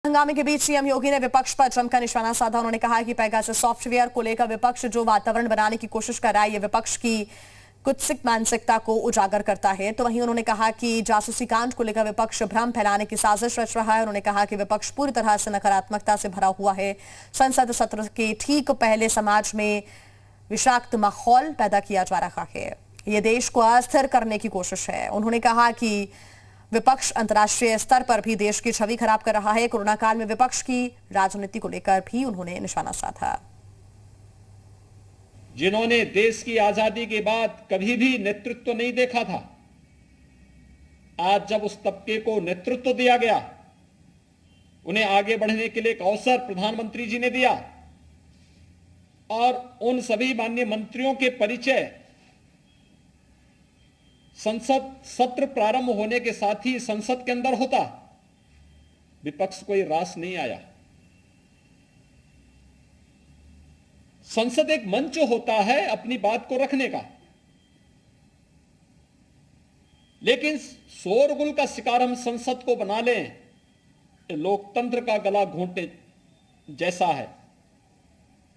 हंगामे के बीच सीएम योगी ने विपक्ष पर जमकर निशाना साधा। उन्होंने कहा कि पेगासस सॉफ्टवेयर को लेकर विपक्ष जो वातावरण बनाने की कोशिश कर रहा है, ये विपक्ष की कुत्सित मानसिकता को उजागर करता है। तो वहीं उन्होंने कहा कि जासूसी कांड को लेकर विपक्ष भ्रम फैलाने की साजिश रच रहा है। उन्होंने कहा कि विपक्ष पूरी तरह से नकारात्मकता से भरा हुआ है। संसद सत्र के ठीक पहले समाज में विषाक्त माहौल पैदा किया जा रहा है। ये देश को अस्थिर करने की कोशिश है। उन्होंने कहा कि विपक्ष अंतर्राष्ट्रीय स्तर पर भी देश की छवि खराब कर रहा है। कोरोना काल में विपक्ष की राजनीति को लेकर भी उन्होंने निशाना साधा। जिन्होंने देश की आजादी के बाद कभी भी नेतृत्व नहीं देखा था, आज जब उस तबके को नेतृत्व दिया गया, उन्हें आगे बढ़ने के लिए एक अवसर प्रधानमंत्री जी ने दिया और उन सभी माननीय मंत्रियों के परिचय संसद सत्र प्रारंभ होने के साथ ही संसद के अंदर होता। विपक्ष कोई रास नहीं आया। संसद एक मंच होता है अपनी बात को रखने का, लेकिन शोरगुल का शिकार हम संसद को बना लें, ये लोकतंत्र का गला घोंटने जैसा है।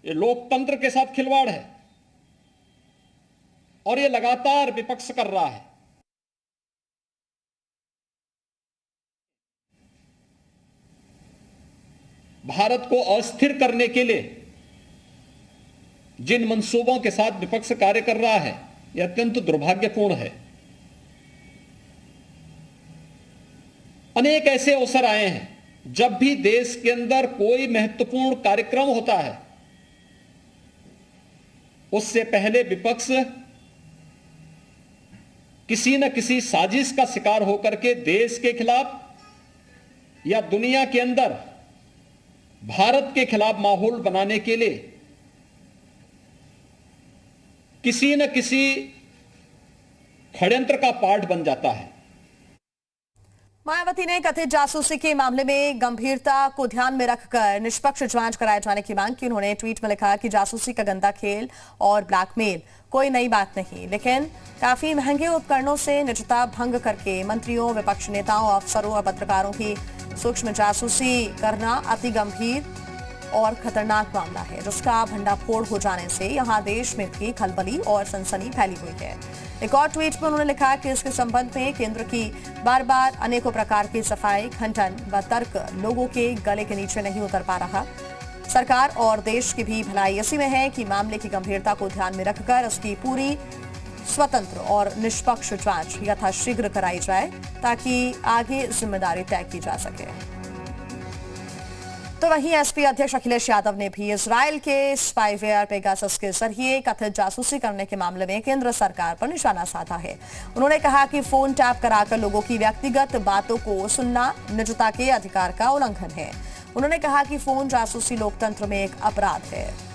ये लोकतंत्र के साथ खिलवाड़ है और ये लगातार विपक्ष कर रहा है। भारत को अस्थिर करने के लिए जिन मंसूबों के साथ विपक्ष कार्य कर रहा है, यह अत्यंत दुर्भाग्यपूर्ण है। अनेक ऐसे अवसर आए हैं जब भी देश के अंदर कोई महत्वपूर्ण कार्यक्रम होता है, उससे पहले विपक्ष किसी न किसी साजिश का शिकार होकर के देश के खिलाफ या दुनिया के अंदर भारत के खिलाफ माहौल बनाने के लिए किसी न किसी षड्यंत्र का पार्ट बन जाता है। मायावती ने कथित जासूसी के मामले में गंभीरता को ध्यान में रखकर निष्पक्ष जांच कराए जाने की मांग की। उन्होंने ट्वीट में लिखा कि जासूसी का गंदा खेल और ब्लैकमेल कोई नई बात नहीं, लेकिन काफी महंगे उपकरणों से निजता भंग करके मंत्रियों, विपक्ष नेताओं, अफसरों और पत्रकारों की सूक्ष्म जासूसी करना अति गंभीर और खतरनाक मामला है, जिसका भंडाफोड़ हो जाने से यहां देश में भी खलबली और सनसनी फैली हुई है। एक और ट्वीट में उन्होंने लिखा कि इसके संबंध में केंद्र की बार बार अनेकों प्रकार की सफाई, खंडन व तर्क लोगों के गले के नीचे नहीं उतर पा रहा। सरकार और देश की भी भलाई इसी में है कि मामले की गंभीरता को ध्यान में रखकर उसकी पूरी स्वतंत्र और निष्पक्ष जांच यथाशीघ्र कराई जाए, ताकि आगे जिम्मेदारी तय की जा सके। तो वहीं एसपी अध्यक्ष अखिलेश यादव ने भी इजरायल के स्पाईवेयर पेगासस के जरिए कथित जासूसी करने के मामले में केंद्र सरकार पर निशाना साधा है। उन्होंने कहा कि फोन टैप कराकर लोगों की व्यक्तिगत बातों को सुनना निजता के अधिकार का उल्लंघन है। उन्होंने कहा कि फोन जासूसी लोकतंत्र में एक अपराध है।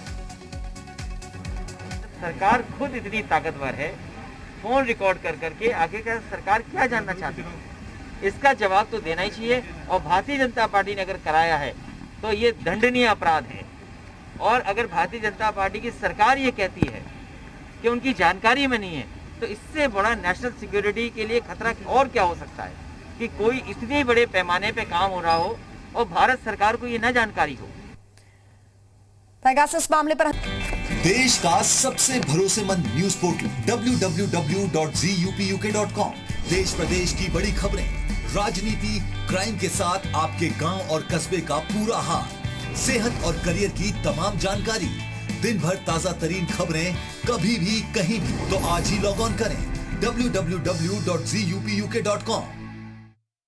सरकार खुद इतनी ताकतवर है, फोन रिकॉर्ड कर करके आगे का सरकार क्या जानना चाहती है, इसका जवाब तो देना ही चाहिए। और भारतीय जनता पार्टी ने अगर कराया है तो ये दंडनीय अपराध है। और अगर भारतीय जनता पार्टी की सरकार ये कहती है कि उनकी जानकारी में नहीं है, तो इससे बड़ा नेशनल सिक्योरिटी के लिए खतरा और क्या हो सकता है कि कोई इतने बड़े पैमाने पे काम हो रहा हो और भारत सरकार को ये न जानकारी हो। पेगासस मामले पर देश का सबसे भरोसेमंद न्यूज पोर्टल www.zupuk.com। देश प्रदेश की बड़ी खबरें, राजनीति, क्राइम के साथ आपके गांव और कस्बे का पूरा हाल, सेहत और करियर की तमाम जानकारी, दिन भर ताजा तरीन खबरें, कभी भी कहीं भी। तो आज ही लॉग ऑन करें www.zupuk.com।